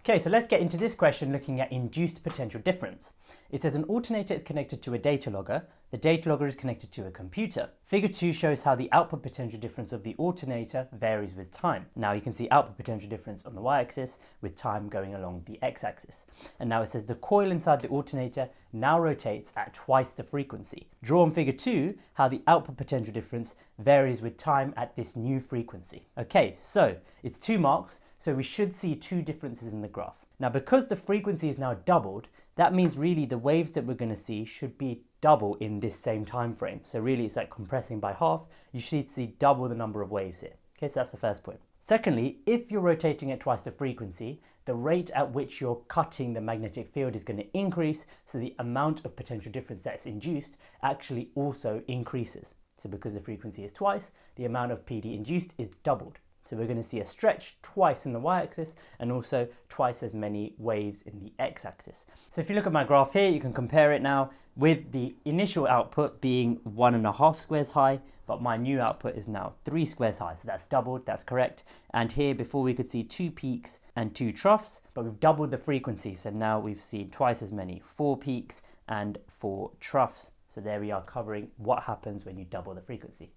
Okay, so let's get into this question looking at induced potential difference. It says an alternator is connected to a data logger. The data logger is connected to a computer. Figure 2 shows how the output potential difference of the alternator varies with time. Now you can see output potential difference on the y-axis with time going along the x-axis. And now it says the coil inside the alternator now rotates at twice the frequency. Draw on figure 2 how the output potential difference varies with time at this new frequency. Okay, so it's 2 marks. So we should see 2 differences in the graph. Now because the frequency is now doubled, that means really the waves that we're going to see should be double in this same time frame. So really it's like compressing by half. You should see double the number of waves here. Okay, so that's the first point. Secondly, if you're rotating at twice the frequency, the rate at which you're cutting the magnetic field is going to increase, so the amount of potential difference that's induced actually also increases. So because the frequency is twice, the amount of PD induced is doubled. So we're going to see a stretch twice in the y-axis and also twice as many waves in the x-axis. So if you look at my graph here, you can compare it now with the initial output being 1.5 squares high, but my new output is now 3 squares high. So that's doubled, that's correct. And here before we could see 2 peaks and 2 troughs, but we've doubled the frequency. So now we've seen twice as many, 4 peaks and 4 troughs. So there we are covering what happens when you double the frequency.